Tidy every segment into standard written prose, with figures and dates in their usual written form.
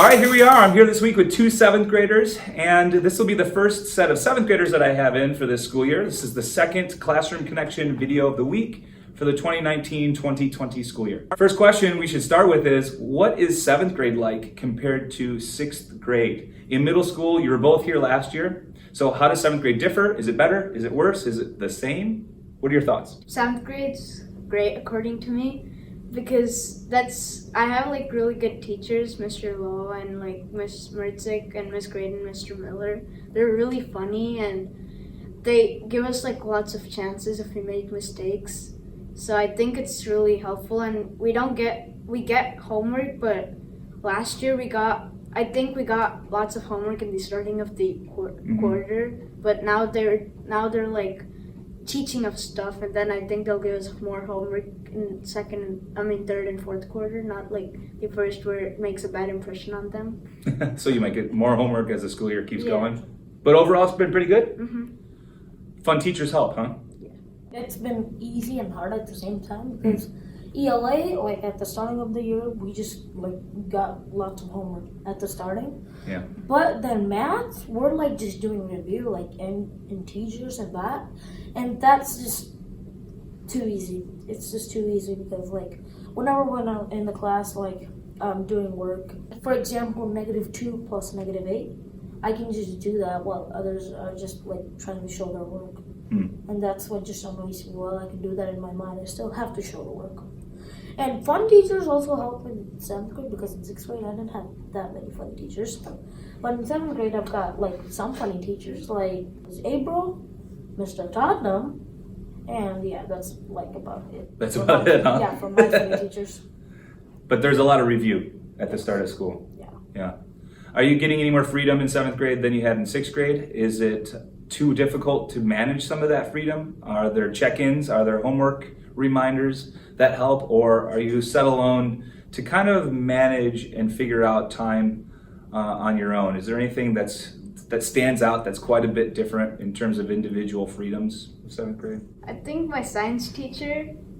All right, here we are. I'm here this week with two 7th graders, and this will be the first set of 7th graders that I have in for this school year. This is the second Classroom Connection video of the week for the 2019-2020 school year. First question we should start with is, what is 7th grade like compared to 6th grade? In middle school, you were both here last year. So how does 7th grade differ? Is it better? Is it worse? Is it the same? What are your thoughts? 7th grade's great according to me, because I have like really good teachers, Mr. Lowe and like Miss Mertzik and Miss Graydon, Mr. Miller. They're really funny and they give us like lots of chances if we make mistakes. So I think it's really helpful, and we get homework, but last year we got lots of homework in the starting of the quarter, but now they're like teaching us stuff, and then I think they'll give us more homework in third and fourth quarter, not like the first where it makes a bad impression on them. So you might get more homework as the school year keeps going. But overall it's been pretty good? Mm-hmm. Fun teachers help, huh? It's been easy and hard at the same time because ELA, like at the starting of the year, we just like got lots of homework at the starting. Yeah. But then math, we're like just doing review, like in teachers and that, and that's just too easy. It's just too easy because like whenever we're out in the class, like doing work, for example, -2 plus -8, I can just do that while others are just like trying to show their work. And that's what just annoys me. Well, I can do that in my mind. I still have to show the work. And fun teachers also help in 7th grade, because in 6th grade I didn't have that many funny teachers. But in 7th grade I've got like some funny teachers, like Ms. April, Mr. Tottenham, and yeah, that's like about it. That's about it, huh? Yeah, for my funny teachers. But there's a lot of review at the start of school. Yeah. Are you getting any more freedom in 7th grade than you had in 6th grade? Is it too difficult to manage some of that freedom? Are there check-ins? Are there homework reminders that help? Or are you set alone to kind of manage and figure out time on your own? Is there anything that stands out that's quite a bit different in terms of individual freedoms in 7th grade? I think my science teacher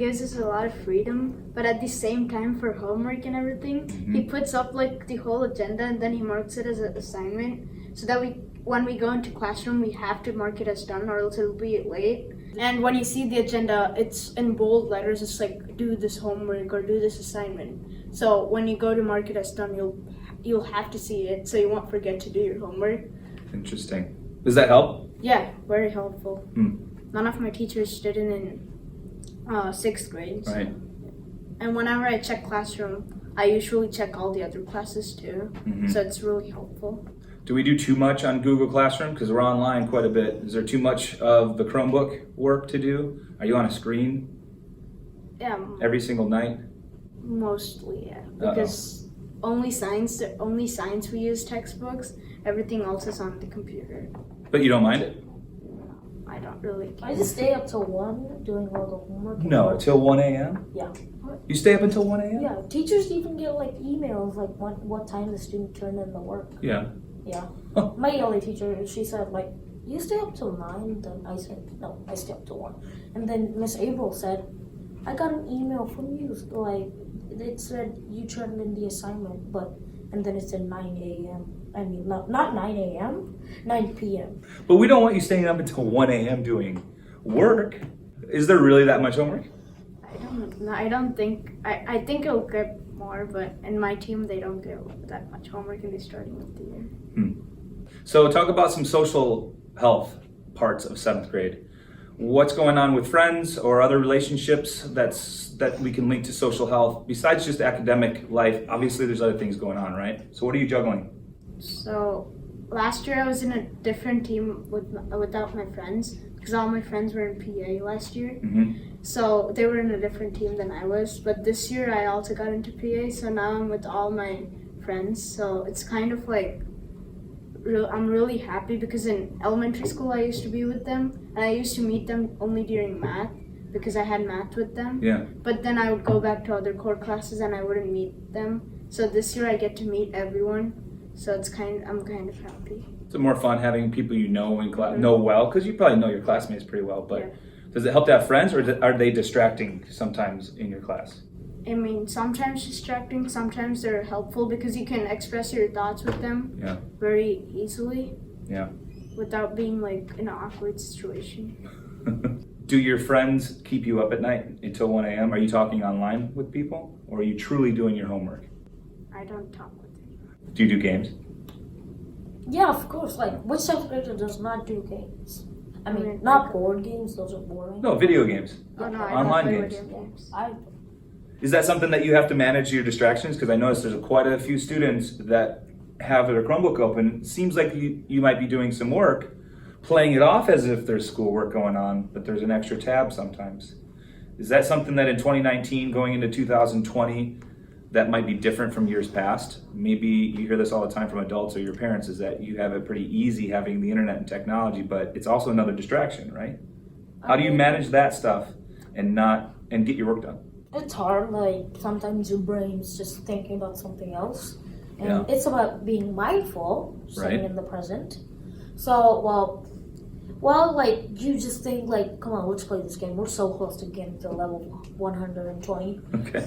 gives us a lot of freedom, but at the same time for homework and everything, he puts up like the whole agenda and then he marks it as an assignment, so that when we go into classroom, we have to mark it as done or else it'll be late. And when you see the agenda, it's in bold letters. It's like, do this homework or do this assignment. So when you go to mark it as done, you'll have to see it, so you won't forget to do your homework. Interesting. Does that help? Yeah, very helpful. None of my teachers did it in 6th grade. So. Right. And whenever I check classroom, I usually check all the other classes too. So it's really helpful. Do we do too much on Google Classroom? Because we're online quite a bit. Is there too much of the Chromebook work to do? Are you on a screen every single night? Mostly, yeah. Because only science we use textbooks. Everything else is on the computer. But you don't mind it? I don't really care. I just stay up till 1 doing all the homework. No, till 1 a.m.? Yeah. You stay up until 1 a.m.? Yeah, teachers even get like emails like what time the student turned in the work. Yeah. Yeah. Huh. My ELA teacher, she said like, you stay up till 9? Then I said, no, I stay up till 1. And then Miss April said, I got an email from you, like it said you turned in the assignment, and then it said 9 a.m. I mean, not 9 a.m., 9 p.m. But we don't want you staying up until 1 a.m. doing work. Is there really that much homework? I don't think, I think it'll get more, but in my team, they don't get that much homework in the starting of the year. So talk about some social health parts of 7th grade. What's going on with friends or other relationships that we can link to social health besides just academic life? Obviously, there's other things going on, right? So what are you juggling? So last year I was in a different team without my friends, because all my friends were in PA last year. So they were in a different team than I was. But this year I also got into PA, so now I'm with all my friends. So it's kind of like, I'm really happy, because in elementary school I used to be with them, and I used to meet them only during math because I had math with them. Yeah. But then I would go back to other core classes and I wouldn't meet them. So this year I get to meet everyone. So I'm kind of happy. It's more fun having people you know in class, know well, because you probably know your classmates pretty well. But Yeah. does it help to have friends, or are they distracting sometimes in your class? I mean, sometimes distracting, sometimes they're helpful because you can express your thoughts with them very easily. Yeah. Without being like in an awkward situation. Do your friends keep you up at night until 1 a.m.? Are you talking online with people, or are you truly doing your homework? I don't talk with them. Do you do games? Yeah, of course. Like, which 7th grader does not do games? I mean, not board games, those are boring. No, video games. Oh, no, I Online don't play games. video games. Is that something that you have to manage your distractions? Because I noticed there's quite a few students that have their Chromebook open. Seems like you might be doing some work, playing it off as if there's schoolwork going on, but there's an extra tab sometimes. Is that something that in 2019, going into 2020, that might be different from years past? Maybe you hear this all the time from adults or your parents, is that you have it pretty easy having the internet and technology, but it's also another distraction, right? How do you manage that stuff and get your work done? It's hard. Like, sometimes your brain's just thinking about something else. And Yeah. it's about being mindful, staying Right. in the present. So, well, like, you just think, like, come on, let's play this game. We're so close to getting to level 120. Okay.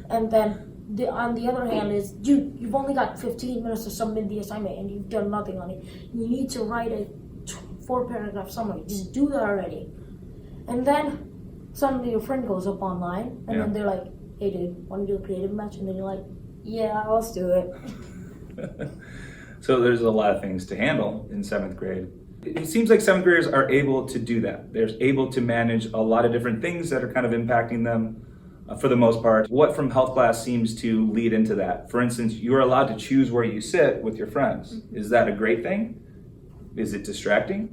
And then, on the other hand, is you've only got 15 minutes to submit the assignment and you've done nothing on it. You need to write a 4-paragraph summary. Just do that already. And then, suddenly your friend goes up online, and then they're like, hey dude, want to do a creative match? And then you're like, yeah, let's do it. So there's a lot of things to handle in 7th grade. It seems like 7th graders are able to do that. They're able to manage a lot of different things that are kind of impacting them for the most part. What from health class seems to lead into that? For instance, you're allowed to choose where you sit with your friends. Is that a great thing? Is it distracting?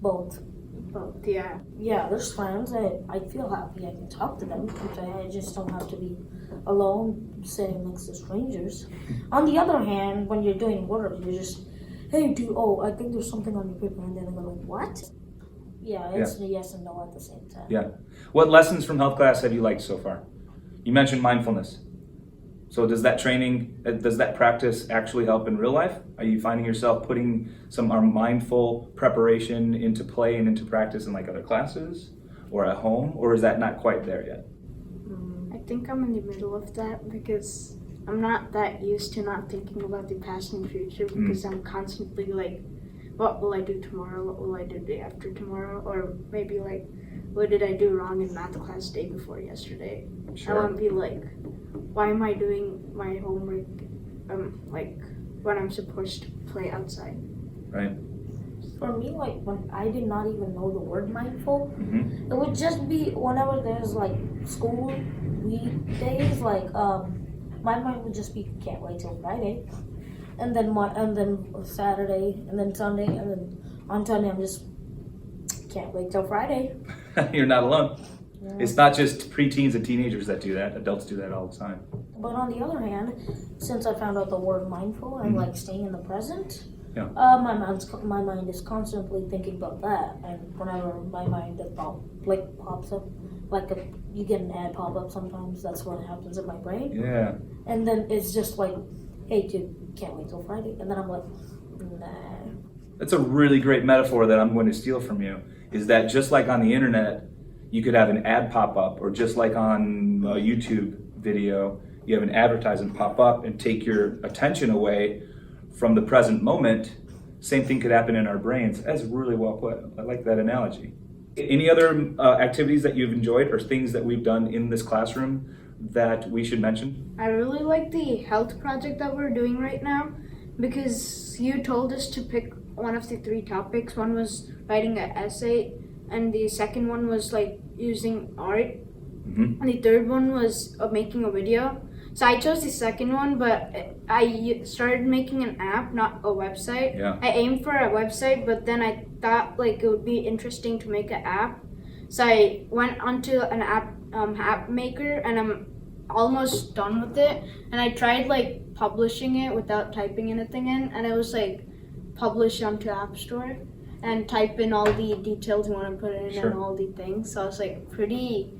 Both. Both, yeah. Yeah, there's friends that I feel happy I can talk to them. I just don't have to be alone sitting next to strangers. On the other hand, when you're doing work, you're just, hey dude, I think there's something on your paper, and then they're like, what? Yeah, it's a yes and no at the same time. Yeah. What lessons from health class have you liked so far? You mentioned mindfulness. So does that practice actually help in real life? Are you finding yourself putting some mindful preparation into play and into practice in like other classes or at home, or is that not quite there yet? I think I'm in the middle of that because I'm not that used to not thinking about the past and future because I'm constantly like, what will I do tomorrow? What will I do the day after tomorrow? Or maybe like, what did I do wrong in math class day before yesterday? Sure. I won't be like, why am I doing my homework like when I'm supposed to play outside? Right. For me, like, when I did not even know the word mindful, it would just be whenever there's like school weekdays, like my mind would just be can't wait till Friday, and then Saturday, and then Sunday, and then on Sunday I'm just can't wait till Friday. You're not alone. Yeah. It's not just preteens and teenagers that do that. Adults do that all the time. But on the other hand, since I found out the word mindful and like staying in the present, my mind is constantly thinking about that. And whenever my mind pops up, you get an ad pop up sometimes. That's what happens in my brain. Yeah. And then it's just like, hey dude, can't wait till Friday. And then I'm like, nah. That's a really great metaphor that I'm going to steal from you. Is that just like on the internet, you could have an ad pop up, or just like on a YouTube video, you have an advertisement pop up and take your attention away from the present moment. Same thing could happen in our brains. That's really well put. I like that analogy. Any other activities that you've enjoyed or things that we've done in this classroom that we should mention? I really like the health project that we're doing right now because you told us to pick one of the 3 topics. One was writing an essay, and the second one was like using art, and the third one was making a video. So I chose the second one, but I started making an app, not a website. Yeah. I aimed for a website, but then I thought like it would be interesting to make an app. So I went onto an app maker, and I'm almost done with it. And I tried like publishing it without typing anything in, and it was like publish onto App Store and type in all the details you want to put in Sure. and all the things. So I was like pretty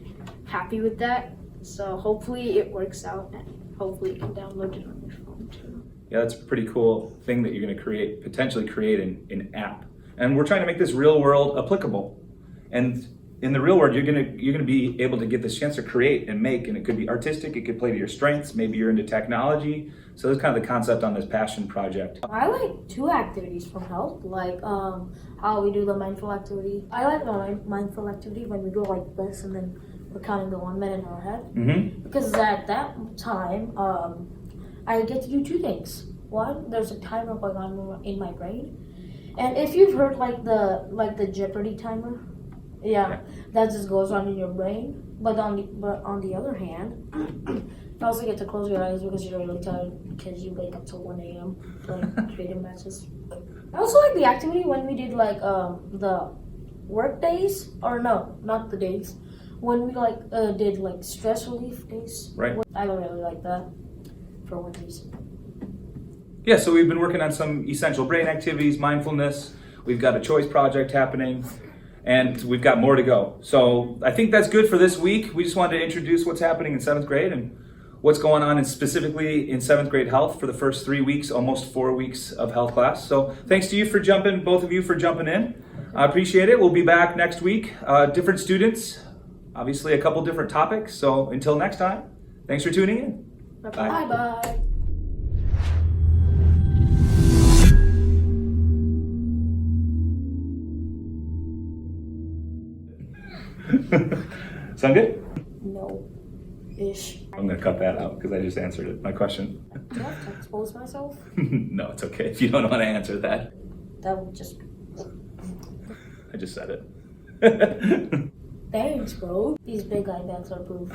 happy with that. So hopefully it works out, and hopefully you can download it on your phone too. Yeah, that's a pretty cool thing that you're going to potentially create an app. And we're trying to make this real world applicable. And in the real world, you're gonna be able to get this chance to create and make, and it could be artistic, it could play to your strengths. Maybe you're into technology. So that's kind of the concept on this passion project. I like 2 activities from health, like how we do the mindful activity. I like the mindful activity when we go like this and then we're counting the 1 minute in our head. Mm-hmm. Because at that time, I get to do 2 things. One, there's a timer going on in my brain, and if you've heard like the Jeopardy timer, yeah, that just goes on in your brain. But on the other hand, you also get to close your eyes because you're really tired because you wake up till 1 a.m. playing creative matches. I also like the activity when we did like the work days, or no, not the days, when we like did like stress relief days. Right. I really like that for one reason. Yeah, so we've been working on some essential brain activities, mindfulness. We've got a choice project happening, and we've got more to go. So I think that's good for this week. We just wanted to introduce what's happening in 7th grade and what's going on specifically in 7th grade health for the first 3 weeks, almost 4 weeks of health class. So thanks to you for both of you for jumping in. I appreciate it. We'll be back next week. Different students, obviously a couple different topics. So until next time, thanks for tuning in. Bye bye. Sound good? No. Ish. I'm gonna cut that out because I just answered it. My question. Do I have to expose myself? No, it's okay if you don't want to answer that. That would just. I just said it. Thanks, bro. These big guy bags are proof.